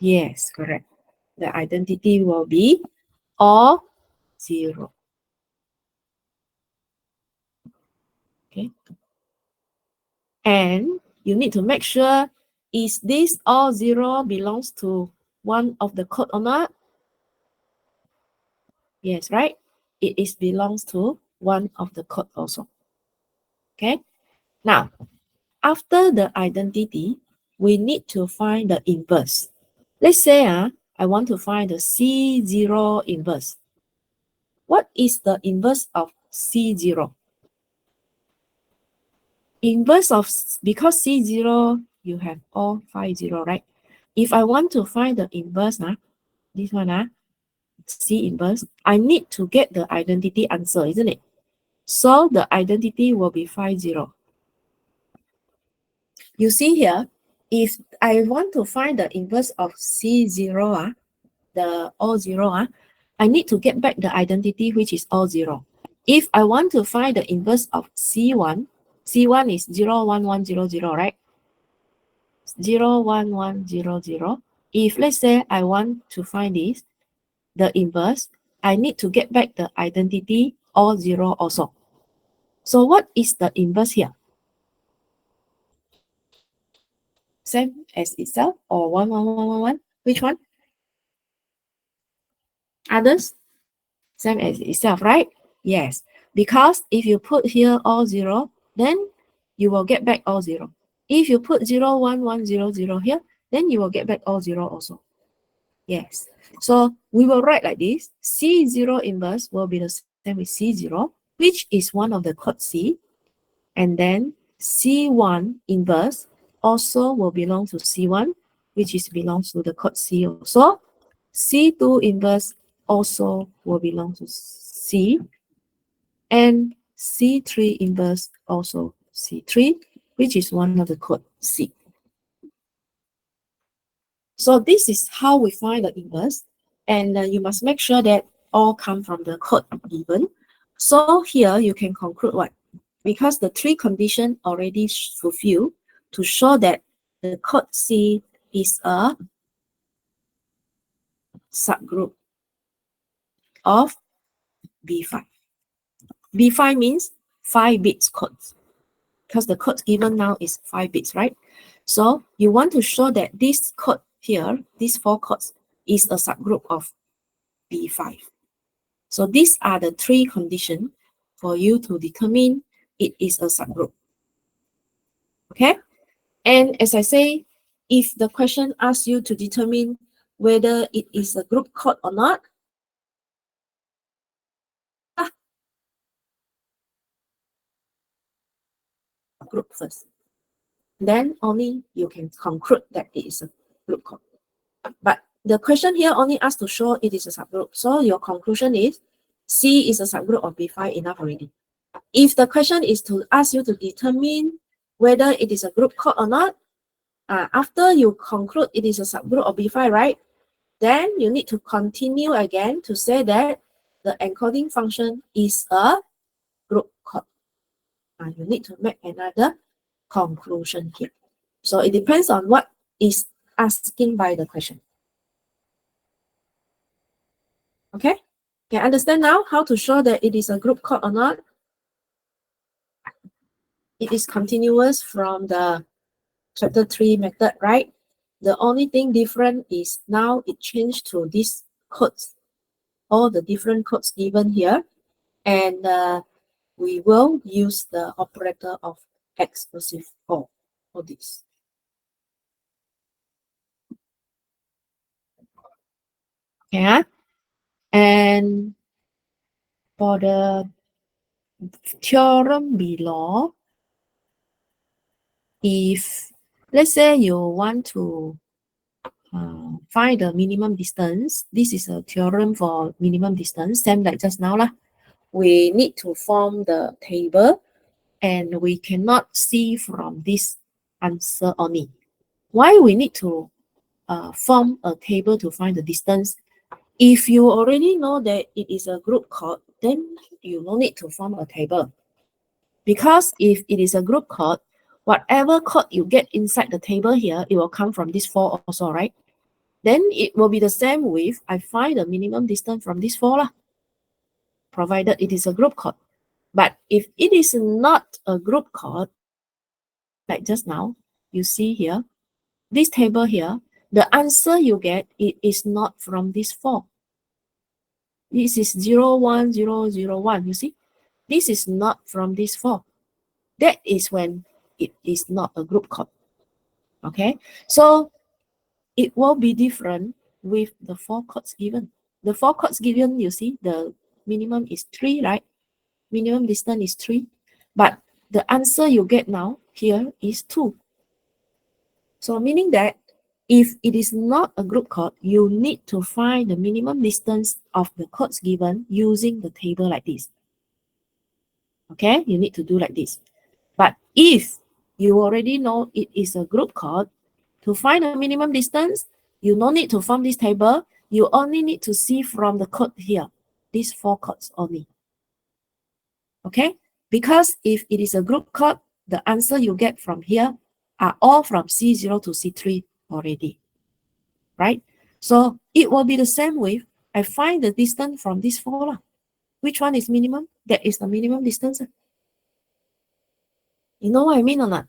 Yes, correct. The identity will be all 0. Okay. And you need to make sure, is this all 0 belongs to one of the code or not? Yes, right? It is belongs to one of the code also. Okay. Now, after the identity, we need to find the inverse. Let's say I want to find the C0 inverse. What is the inverse of C0? Inverse of, because C0, you have all 5 0, right? If I want to find the inverse, this one, C inverse, I need to get the identity answer, isn't it? So the identity will be 5 0. You see here, if I want to find the inverse of C0, the all 0, I need to get back the identity which is all 0. If I want to find the inverse of C1, C1 is 0, 1, 1, 0, 0, right? 0, 1, 1, 0, 0. If let's say I want to find this, the inverse, I need to get back the identity all 0 also. So what is the inverse here? Same as itself or 1, 1, 1, 1, 1? Which one? Others? Same as itself, right? Yes. Because if you put here all 0, then you will get back all 0. If you put 0, 1, 1, 0, 0 here, then you will get back all 0 also. Yes. So we will write like this. C0 inverse will be the same with C0, which is one of the code C. And then C1 inverse also will belong to C1, which is belongs to the code C also. C2 inverse also will belong to C. And C3 inverse also C3, which is one of the code C. So this is how we find the inverse. And you must make sure that all come from the code given. So here you can conclude what? Because the 3 conditions already fulfilled to show that the code C is a subgroup of B5. B5 means 5 bits codes, because the code given now is 5 bits, right? So you want to show that this code here, these 4 codes, is a subgroup of B5. So these are the 3 conditions for you to determine it is a subgroup. Okay? And as I say, if the question asks you to determine whether it is a group code or not, group first. Then only you can conclude that it is a group code. But the question here only asks to show it is a subgroup. So your conclusion is C is a subgroup of B5 enough already. If the question is to ask you to determine whether it is a group code or not, after you conclude it is a subgroup of B5, right? Then you need to continue again to say that the encoding function is a group code. You need to make another conclusion here. So it depends on what is asking by the question. Okay? Can you understand now how to show that it is a group code or not? It is continuous from the chapter 3 method, right? The only thing different is now it changed to these codes, all the different codes given here. And we will use the operator of exclusive OR for this. Yeah. And for the theorem below, if let's say you want to find the minimum distance, this is a theorem for minimum distance, same like just now lah. We need to form the table and we cannot see from this answer only. Why we need to form a table to find the distance? If you already know that it is a group code, then you no need to form a table. Because if it is a group code, whatever code you get inside the table here, it will come from this 4 also, right? then it will be the same with I find the minimum distance from this 4 lah, provided it is a group chord. But if it is not a group chord, like just now, you see here, this table here, the answer you get, it is not from this 4. This is 0, 1, 0, 0, 1, you see? This is not from this 4. That is when it is not a group chord. Okay, so it will be different with the 4 chords given. The 4 chords given, you see, the minimum is 3, right? Minimum distance is 3. But the answer you get now here is 2. So meaning that if it is not a group chord, you need to find the minimum distance of the chords given using the table like this. Okay, you need to do like this. But if you already know it is a group chord, to find a minimum distance, you no need to form this table. You only need to see from the chord here, these 4 chords only. Okay, because if it is a group chord, the answer you get from here are all from C0 to C3 already, right? So it will be the same with, I find the distance from this 4 lah. Which one is minimum? That is the minimum distance. You know what I mean or not?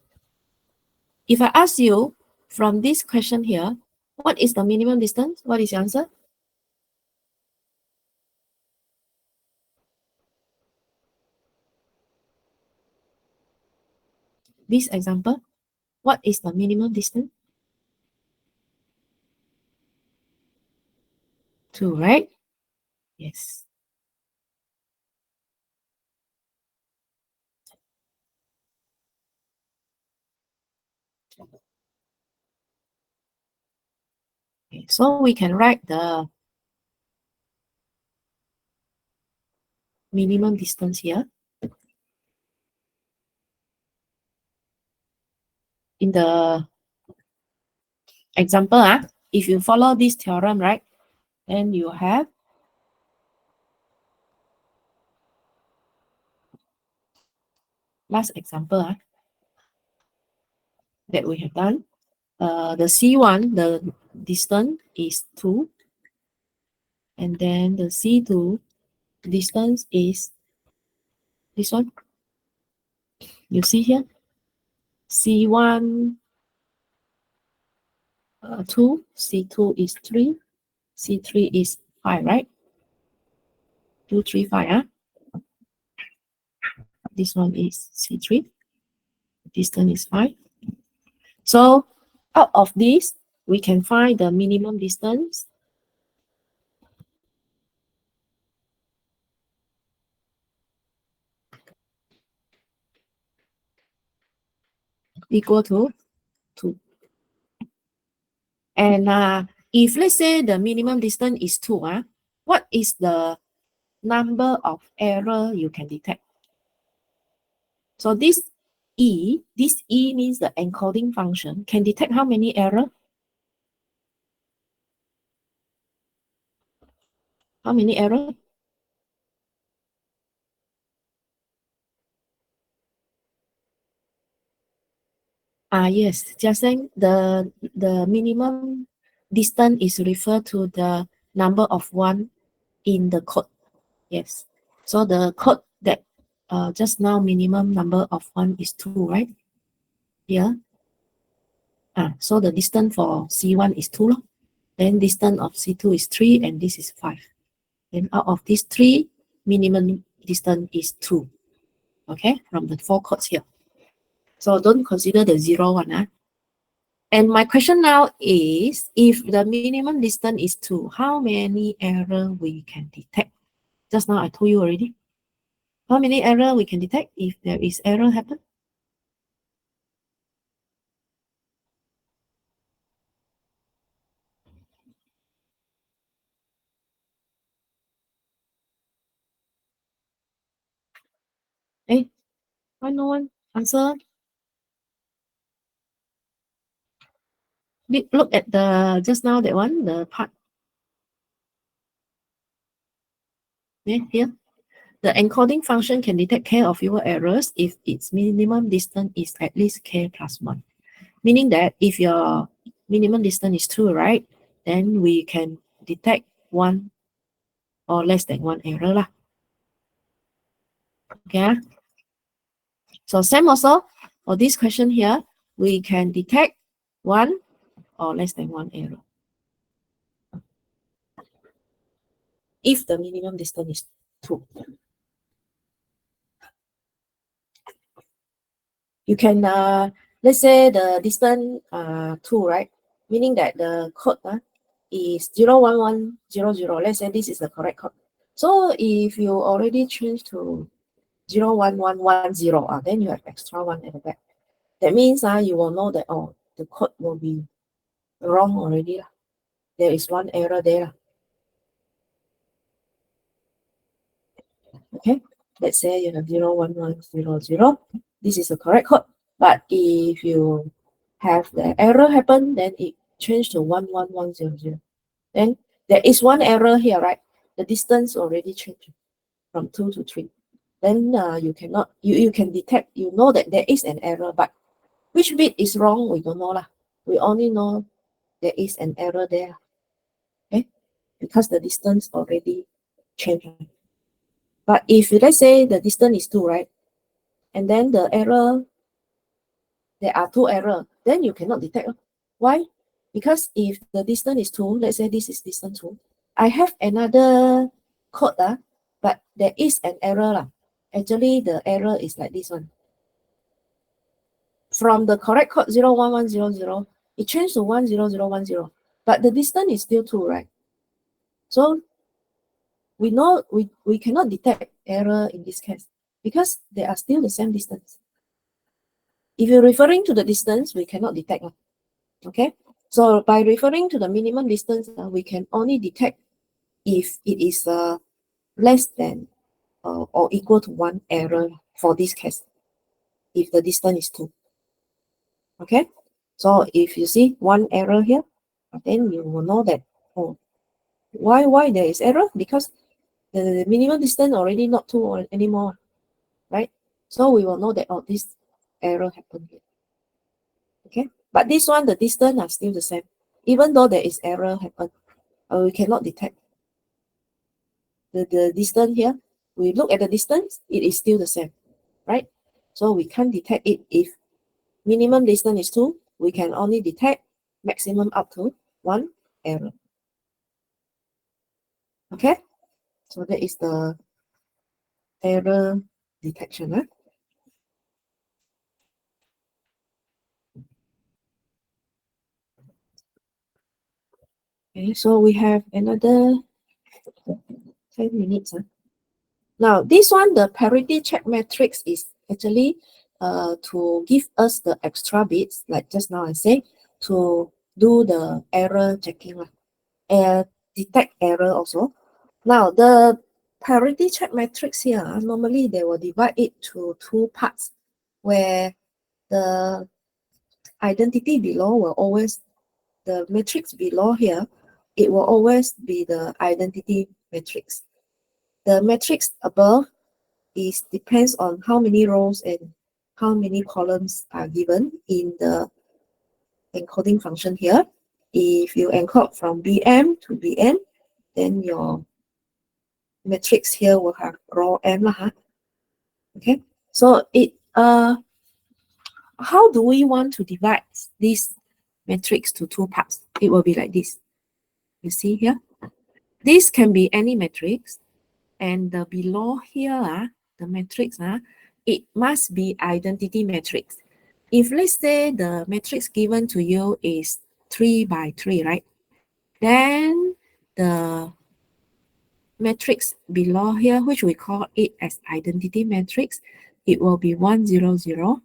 If I ask you from this question here, what is the minimum distance? What is your answer? This example, what is the minimum distance? 2, right? Yes. Okay, so we can write the minimum distance here. In the example, if you follow this theorem, right, then you have last example that we have done. The C1, the distance is 2. And then the C2 distance is this one. You see here? C1, 2, C2 is 3, C3 is 5, right? 2, 3, 5. This one is C3. Distance is 5. So out of this, we can find the minimum distance equal to 2. And if let's say the minimum distance is 2, what is the number of error you can detect? So this E means the encoding function can detect how many error? How many error? Yes, just saying the minimum distance is referred to the number of 1 in the code. Yes. So the code that just now minimum number of 1 is 2, right? Here. So the distance for C1 is 2. Then distance of C2 is 3 and this is 5. Then out of these 3, minimum distance is 2. Okay, from the 4 codes here. So don't consider the 0 one. And my question now is, if the minimum distance is 2, how many error we can detect? Just now I told you already. How many error we can detect if there is error happen? Hey, why no one answer? Look at the just now that one, the part. Here. The encoding function can detect k of fewer errors if its minimum distance is at least k plus 1. Meaning that if your minimum distance is 2, right? then we can detect one or less than one error lah. Okay. So same also for this question here, we can detect one or less than one error if the minimum distance is 2. You can let's say the distance 2, right? Meaning that the code is 01100. Let's say this is the correct code. So if you already change to 01110, then you have extra one at the back. That means you will know that the code will be wrong already. There is one error there. Okay, let's say you have 01100. This is the correct code. But if you have the error happen, then it changed to 11100. Then there is one error here, right? The distance already changed from 2 to 3. Then you cannot, you can detect, you know that there is an error, but which bit is wrong, we don't know lah. We only know there is an error there. Okay, because the distance already changed. But if let's say the distance is 2, right? And then the error, there are 2 errors, then you cannot detect. Why? Because if the distance is 2, let's say this is distance 2, I have another code, but there is an error. Actually, the error is like this one. From the correct code 01100, it changed to 10010, but the distance is still 2, right? So we know we cannot detect error in this case because they are still the same distance. If you're referring to the distance, we cannot detect. Okay, so by referring to the minimum distance, we can only detect if it is less than or equal to 1 error for this case, if the distance is 2. Okay, so if you see 1 error here, then you will know that, oh, why there is error? Because the minimum distance already not 2 anymore, right? So we will know that, oh, this error happened here. Okay, but this one, the distance are still the same. Even though there is error happen, we cannot detect the distance here. We look at the distance, it is still the same, right? So we can't detect it if minimum distance is 2. We can only detect maximum up to 1 error. Okay, so that is the error detection. Okay, so we have another 10 minutes. Now, this one, the parity check matrix is actually to give us the extra bits, like just now I say, to do the error checking, detect error also. Now, the parity check matrix here, normally they will divide it to 2 parts, where the identity below will always, the matrix below here, it will always be the identity matrix. The matrix above is depends on how many rows and how many columns are given in the encoding function here. If you encode from BM to BN, then your matrix here will have row M. Okay, so it how do we want to divide this matrix to 2 parts? It will be like this. You see here? This can be any matrix, and the below here, the matrix, it must be identity matrix. If let's say the matrix given to you is 3 by 3, right? Then the matrix below here, which we call it as identity matrix, it will be 1 0 0,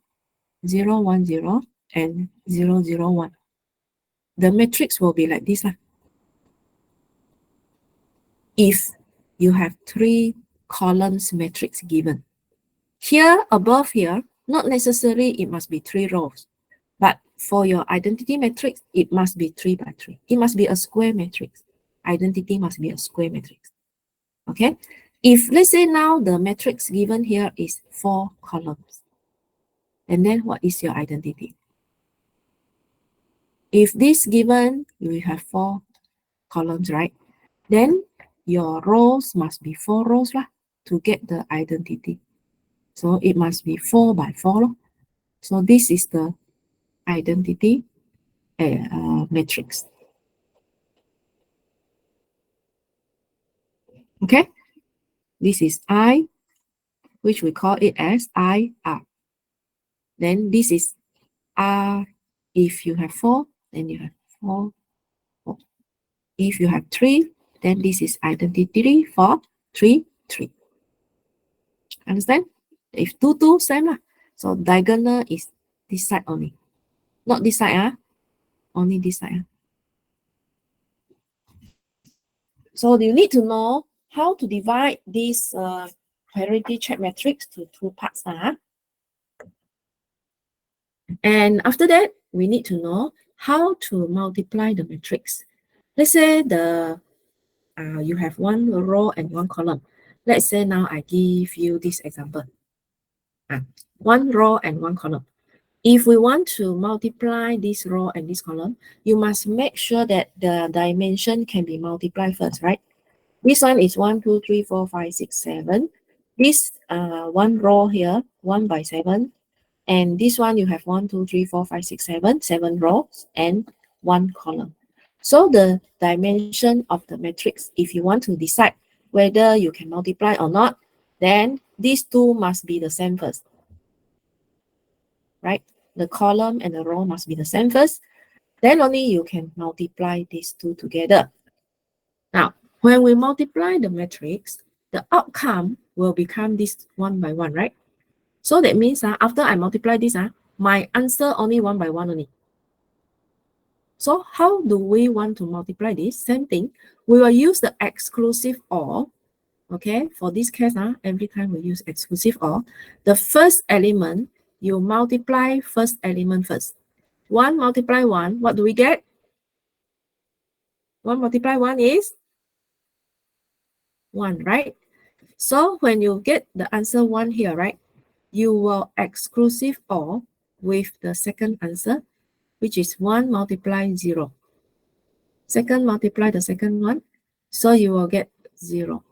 0 1 0, and 0 0 1. The matrix will be like this. If you have 3 columns matrix given. Here, above here, not necessarily it must be 3 rows, but for your identity matrix, it must be 3 by 3. It must be a square matrix. Identity must be a square matrix. Okay? If let's say now the matrix given here is 4 columns, and then what is your identity? If this given, you have 4 columns, right? Then your rows must be 4 rows lah, to get the identity. So it must be 4 by 4 lor. So this is the identity matrix. Okay, this is I, which we call it as IR. Then this is R. If you have 4, then you have 4, 4. If you have 3, then this is identity for 3, 3. Understand? If 2, 2, same lah. So diagonal is this side only. Not this side, only this side. So you need to know how to divide this priority check matrix to 2 parts. And after that, we need to know how to multiply the matrix. Let's say you have 1 row and 1 column. Let's say now I give you this example. 1 row and 1 column. If we want to multiply this row and this column, you must make sure that the dimension can be multiplied first, right? This one is 1, 2, 3, 4, 5, 6, 7. This 1 row here, 1 by 7. And this one you have 1, 2, 3, 4, 5, 6, 7, 7 rows and 1 column. So the dimension of the matrix, if you want to decide whether you can multiply or not, then these two must be the same first. Right? The column and the row must be the same first. Then only you can multiply these two together. Now, when we multiply the matrix, the outcome will become this 1 by 1, right? So that means after I multiply this, my answer only 1 by 1 only. So how do we want to multiply this? Same thing. We will use the exclusive OR. Okay, for this case, every time we use exclusive OR, the first element, you multiply first element first. 1 multiply 1, what do we get? 1 multiply 1 is 1, right? So when you get the answer 1 here, right, you will exclusive OR with the second answer, which is 1 multiply 0. Second multiply the second one, so you will get 0.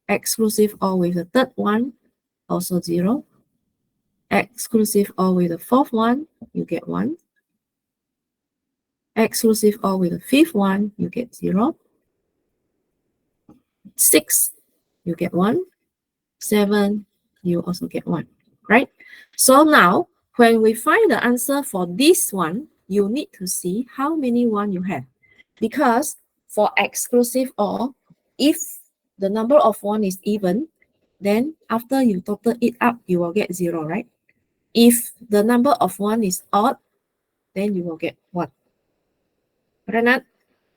Exclusive OR with the third one, also 0. Exclusive OR with the fourth one, you get 1. Exclusive OR with the fifth one, you get 0. 6, you get 1. 7, you also get 1, right? So now, when we find the answer for this one, you need to see how many 1 you have. Because for exclusive OR, if the number of 1 is even, then after you total it up, you will get 0, right? If the number of 1 is odd, then you will get 1. Right not?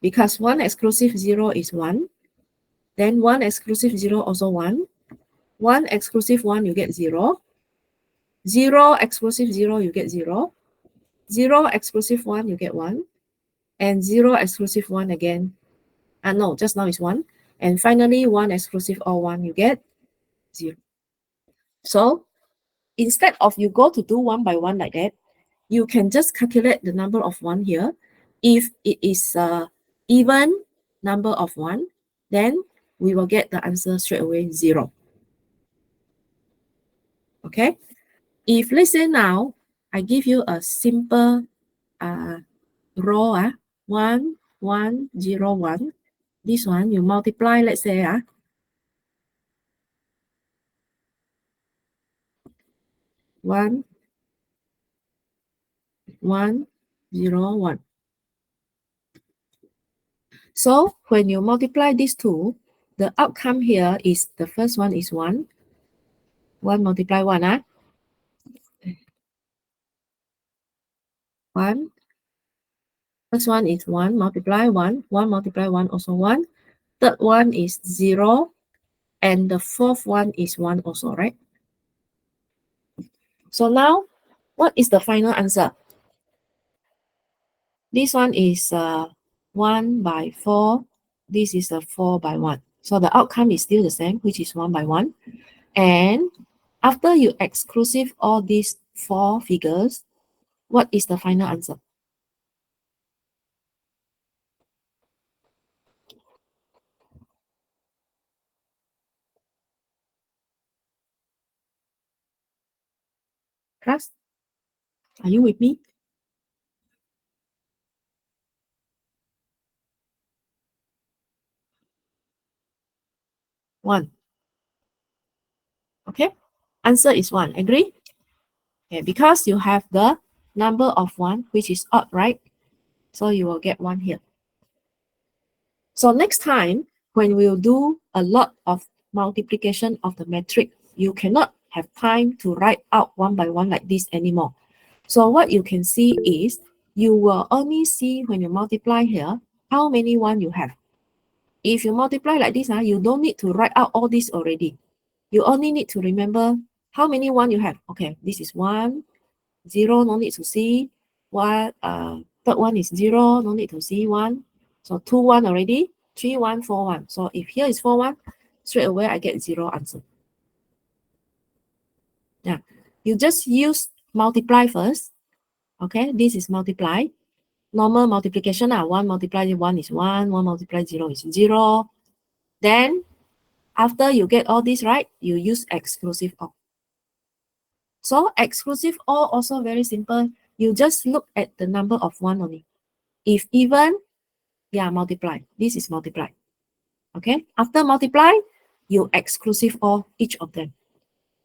Because 1 exclusive 0 is 1. Then 1 exclusive 0 also 1. 1 exclusive 1, you get 0. 0 exclusive 0, you get 0. 0 exclusive 1, you get 1. And 0 exclusive 1 again. No, just now is 1. And finally, 1 exclusive or 1, you get 0. So instead of you go to do 1 by 1 like that, you can just calculate the number of 1 here. If it is even number of 1, then we will get the answer straight away 0. Okay? If let's say now, I give you a simple row, 1, 1, 0, 1. This one, you multiply, let's say, 1, 1, 0, 1. So when you multiply these two, the outcome here is the first one is 1. 1 multiply 1, 1. First one is 1 multiply 1. 1 multiply 1 also 1. Third one is 0. And the fourth one is 1 also, right? So now, what is the final answer? This one is 1 by 4. This is a 4 by 1. So the outcome is still the same, which is 1 by 1. And after you exclusive all these 4 figures, what is the final answer? Class, are you with me? One. Okay, answer is 1. Agree? Okay, because you have the number of 1, which is odd, right? So you will get 1 here. So next time, when we'll do a lot of multiplication of the matrix, you cannot have time to write out one by one like this anymore. So what you can see is, you will only see when you multiply here, how many 1 you have. If you multiply like this, you don't need to write out all this already. You only need to remember how many 1 you have. Okay, this is 1, 0, no need to see. Third one is 0, no need to see 1. So 2, 1 already. 3, 1, 4, 1. So if here is 4, 1, straight away I get 0 answer. Yeah, you just use multiply first. Okay, this is multiply. Normal multiplication. 1 multiplied 1 is 1, 1 multiplied 0 is 0. Then, after you get all this right, you use exclusive OR. So exclusive OR also very simple. You just look at the number of 1 only. If even, yeah, multiply. This is multiply. Okay, after multiply, you exclusive OR each of them.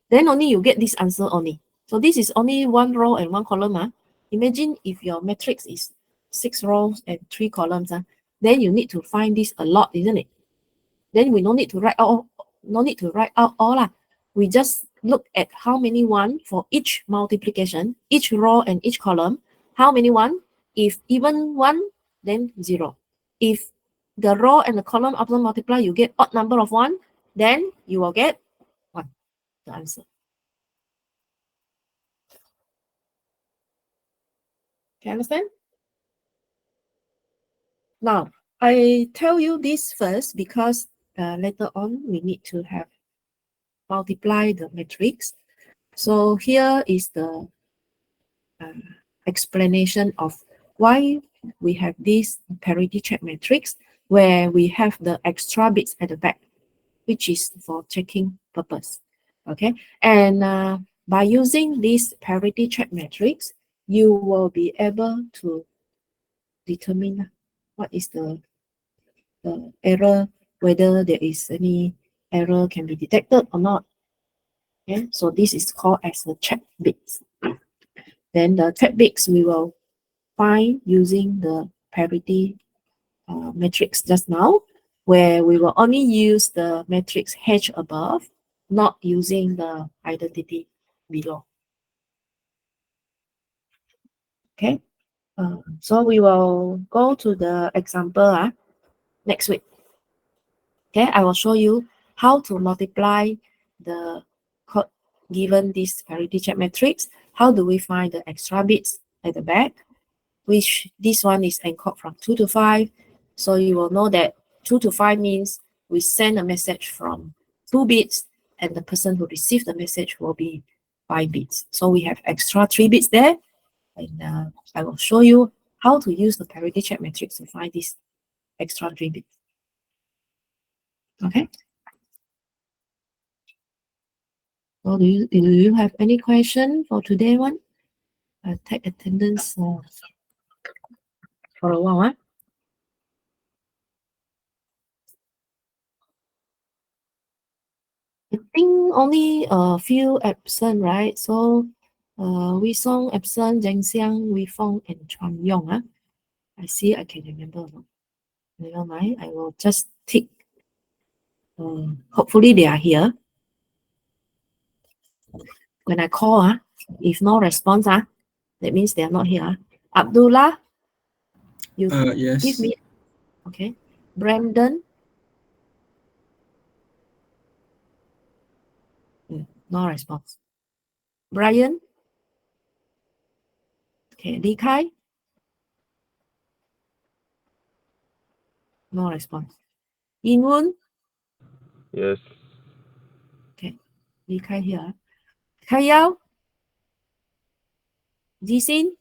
Then only you get this answer only. So this is only 1 row and 1 column. Imagine if your matrix is 6 rows and 3 columns. Then you need to find this a lot, isn't it? Then we no need to write out, all. We just look at how many 1 for each multiplication, each row and each column. How many 1? If even 1, then 0. If the row and the column after multiply, you get odd number of 1, then you will get 1, the answer. Can you understand? Now, I tell you this first because later on we need to have multiply the matrix. So here is the explanation of why we have this parity check matrix where we have the extra bits at the back, which is for checking purpose. Okay, and by using this parity check matrix, you will be able to determine what is the error, whether there is any error can be detected or not. Okay, so this is called as the check bits. Then the check bits we will find using the parity matrix just now, where we will only use the matrix H above, not using the identity below. Okay, so we will go to the example next week. Okay, I will show you how to multiply the code given this parity check matrix. How do we find the extra bits at the back? Which this one is encoded from 2 to 5. So you will know that 2 to 5 means we send a message from 2 bits and the person who received the message will be 5 bits. So we have extra 3 bits there. And I will show you how to use the parity check matrix to find this extra 3 bits. Okay. So do you have any question for today one? Take attendance for a while. I think only a few absent, right? So Wee Song absent, Zheng Xiang, Wee Fong, and Chuan Yong. I see I can remember. Never mind, I will just tick. Hopefully they are here. When I call, if no response, that means they are not here. Abdullah, you Yes. give me. Okay. Brandon. No response. Brian. Okay. Li Kai. No response. Inwoon. Yes. Okay. Li Kai here. Kai Yao. Jisin.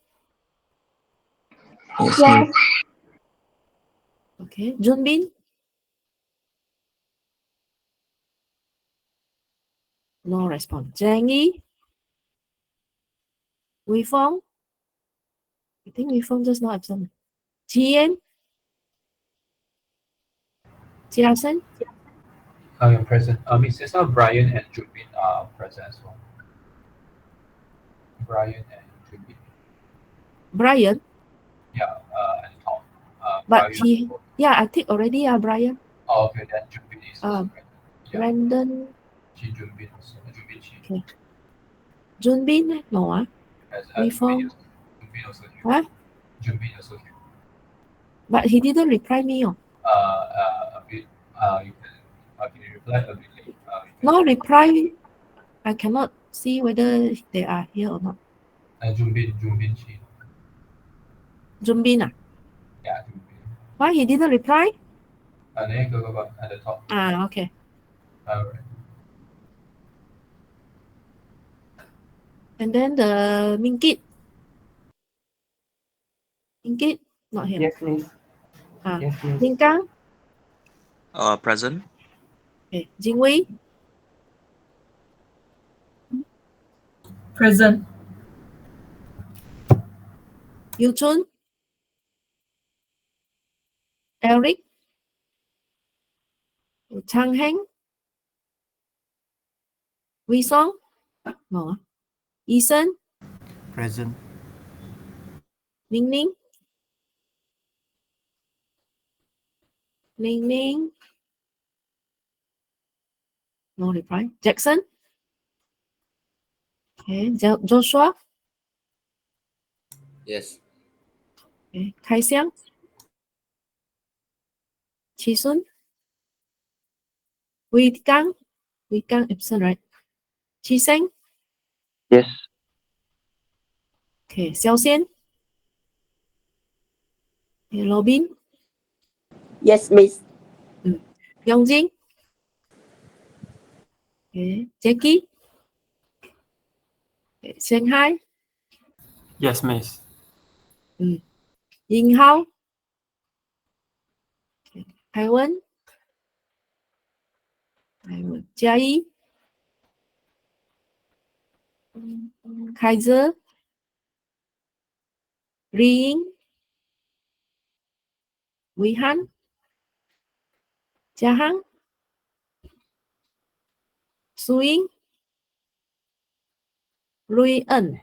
Yes. Okay. Junbin. No response. Zhang Yi. Wei Fong. I think Wei Fong just not absent. Ji Yan. Jia Sen. I am present. Mrs. Brian and Jubin are present as well. Brian and Jubin. Brian. Yeah, at the top. But Brian. yeah, I think already, Brian. Oh, okay, then Jubin is also present. Yeah. Brandon. Jubin also. Jubin. Okay. Junbin, no, Wei Fong. Jubin also here. Huh? Jubin also here. But he didn't reply me. A bit. You can reply a bit late. No reply. I cannot see whether they are here or not. Junbin Chi. Junbin, Yeah, Junbin. why he didn't reply? Then go at the top. Okay. Alright. And then the Minkit. Minkit, not here. Yes, miss. Yes, miss. Ling Kang. Present. Okay. Jing Wei. Present. Yu Chun. Eric. Chang Heng. Wei Song. No. Yi Sen. Present. Ning Ning. Ning Ning. No reply. Jackson. Okay. Joshua. Yes. Okay. Kai Xiang. Chi Sun. Wei Kang. Wei Kang absent, right? Chi Seng. Yes. Okay. Xiao Xian. Okay. Robin. Yes, miss. Yong Jing. Okay. Jackie. Okay. Shanghai. Yes, miss. Ying Hao. Okay. Taiwan. Jia Yi. Kaiser. Ri Ying. Wei Han. Jia Hang. Su Ying. Lui En.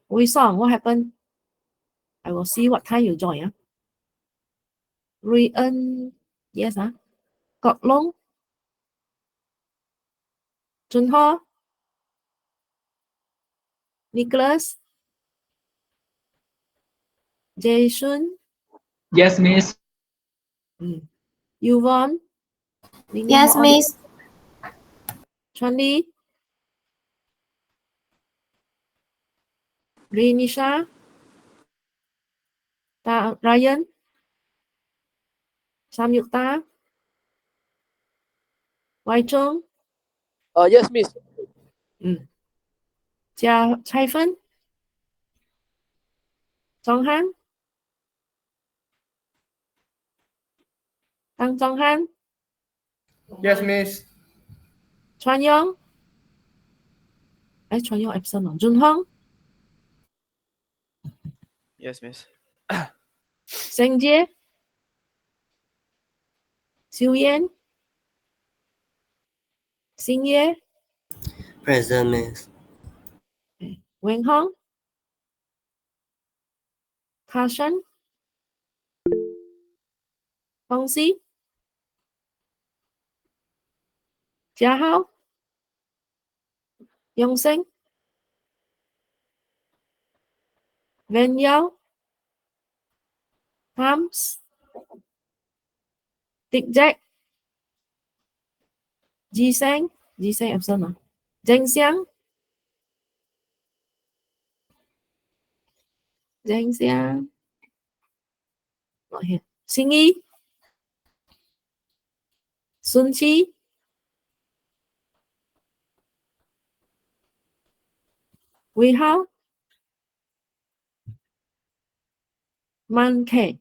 Wei Song, what happened? I will see what time you join. Lui En, yes. Kok Long. Chun Ho. Nicholas. Jae Shun. Yes, miss. Yuvon. Yes, miss. Chuan Li. Renisha. Ryan. Samyukta. Wai Chung. Yes, miss. Jia Chai Fen. Song Han. Tang Song Han. Yes, miss. Chuan Yong. Chuan Yong absent. Jun Hong. Yes, miss. Seng Jie. Xiu Yan. Xing Ye. Present, miss. Wang Hong. Kashan. Hong Si. Jia Hao. Yong Seng. Ven Yao. Hams. Dick Jack. Ji Sang. Ji Sang absent. Zheng Xiang. Zheng Xiang. Not here. Xing Yi. Sun Chi. Wei Hao. Man Ke.